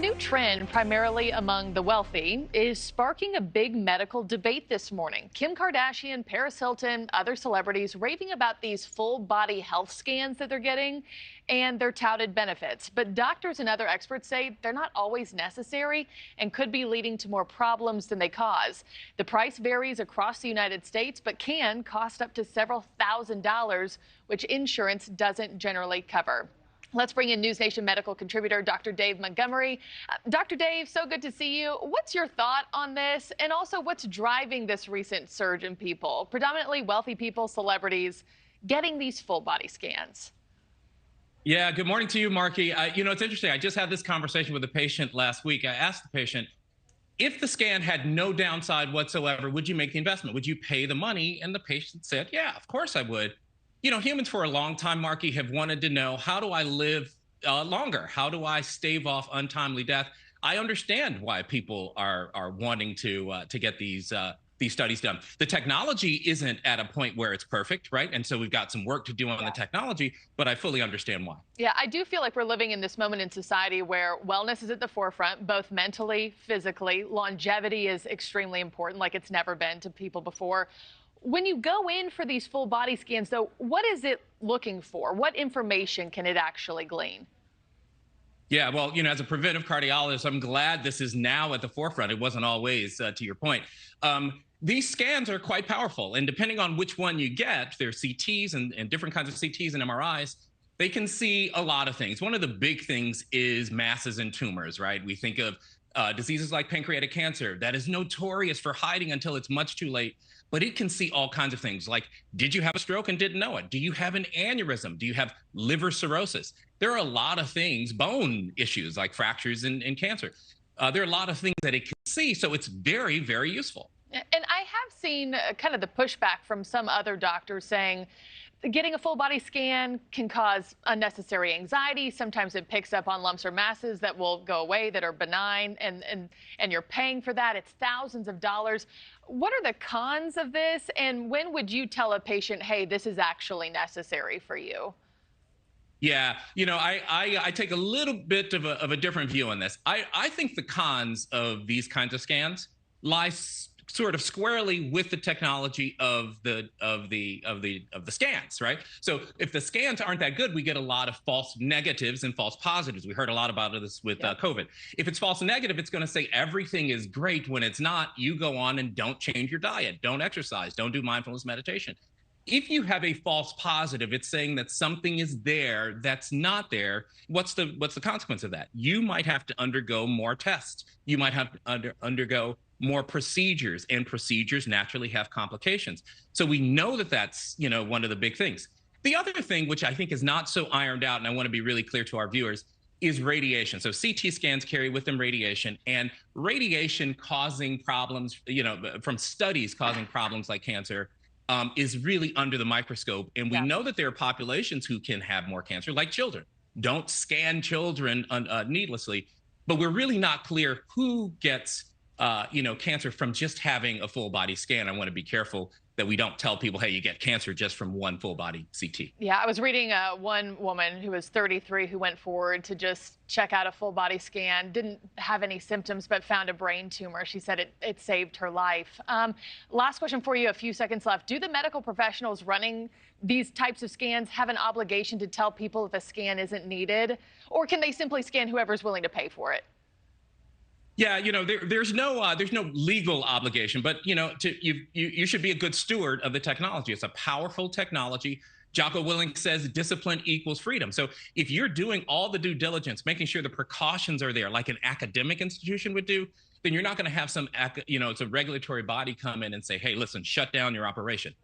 new trend, primarily among the wealthy, is sparking a big medical debate this morning. Kim Kardashian, Paris Hilton, other celebrities raving about these full body health scans that they're getting and their touted benefits. But doctors and other experts say they're not always necessary and could be leading to more problems than they cause. The price varies across the United States, but can cost up to several $1,000s, which insurance doesn't generally cover. Let's bring in NewsNation medical contributor Dr. Dave Montgomery. Dr. Dave, so good to see you. What's your thought on this? And also, what's driving this recent surge in people, predominantly wealthy people, celebrities, getting these full body scans? Yeah, good morning to you, Marky. It's interesting. I just had this conversation with a patient last week. I asked the patient, if the scan had no downside whatsoever, would you make the investment? Would you pay the money? And the patient said, yeah, of course I would. Humans for a long time, Marky, have wanted to know, how do I live longer? How do I stave off untimely death? I understand why people are wanting to get these studies done. The technology isn't at a point where it's perfect, right? And so we've got some work to do on the technology, but I fully understand why. Yeah, I do feel like we're living in this moment in society where wellness is at the forefront, both mentally, physically. Longevity is extremely important, like it's never been to people before. When you go in for these full body scans, though, what is it looking for? What information can it actually glean? Yeah, well, as a preventive cardiologist, I'm glad this is now at the forefront. It wasn't always, to your point. These scans are quite powerful, and depending on which one you get, there's CTs and different kinds of CTs and MRIs. They can see a lot of things. One of the big things is masses and tumors, right? We think of diseases like pancreatic cancer that is notorious for hiding until it's much too late. But it can see all kinds of things like, did you have a stroke and didn't know it? Do you have an aneurysm? Do you have liver cirrhosis? There are a lot of things, bone issues like fractures and cancer. There are a lot of things that it can see, so it's very, very useful. And I have seen kind of the pushback from some other doctors saying getting a full body scan can cause unnecessary anxiety. Sometimes it picks up on lumps or masses that will go away that are benign, and you're paying for that. It's thousands of dollars. What are the cons of this? And when would you tell a patient, hey, this is actually necessary for you? Yeah, I take a little bit of a different view on this. I think the cons of these kinds of scans lie sort of squarely with the technology of the scans, right? So if the scans aren't that good, we get a lot of false negatives and false positives. We heard a lot about this with COVID. If it's false negative, it's going to say everything is great when it's not. You go on and don't change your diet, don't exercise, don't do mindfulness meditation. If you have a false positive, it's saying that something is there that's not there. What's the consequence of that? You might have to undergo more tests. You might have to undergo more procedures, and procedures naturally have complications. So we know that that's, one of the big things. The other thing, which I think is not so ironed out, and I want to be really clear to our viewers, is radiation. So CT scans carry with them radiation, and radiation causing problems, from studies causing problems like cancer, is really under the microscope. And we know that there are populations who can have more cancer, like children. Don't scan children needlessly, but we're really not clear who gets cancer from just having a full body scan. I want to be careful that we don't tell people, hey, you get cancer just from one full body CT. Yeah, I was reading one woman who was 33 who went forward to just check out a full body scan, didn't have any symptoms, but found a brain tumor. She said it saved her life. Last question for you, a few seconds left. Do the medical professionals running these types of scans have an obligation to tell people if a scan isn't needed, or can they simply scan whoever's willing to pay for it? Yeah, there's no legal obligation, but you should be a good steward of the technology. It's a powerful technology. Jocko Willink says discipline equals freedom. So if you're doing all the due diligence, making sure the precautions are there, like an academic institution would do, then you're not going to have it's a regulatory body come in and say, hey, listen, shut down your operation.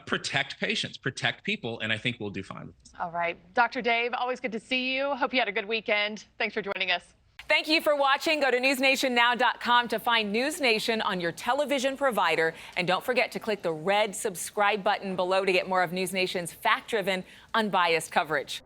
Protect patients, protect people, and I think we'll do fine with this. All right, Dr. Dave, always good to see you. Hope you had a good weekend. Thanks for joining us. Thank you for watching. Go to newsnationnow.com to find NewsNation on your television provider. And don't forget to click the red subscribe button below to get more of NewsNation's fact-driven, unbiased coverage.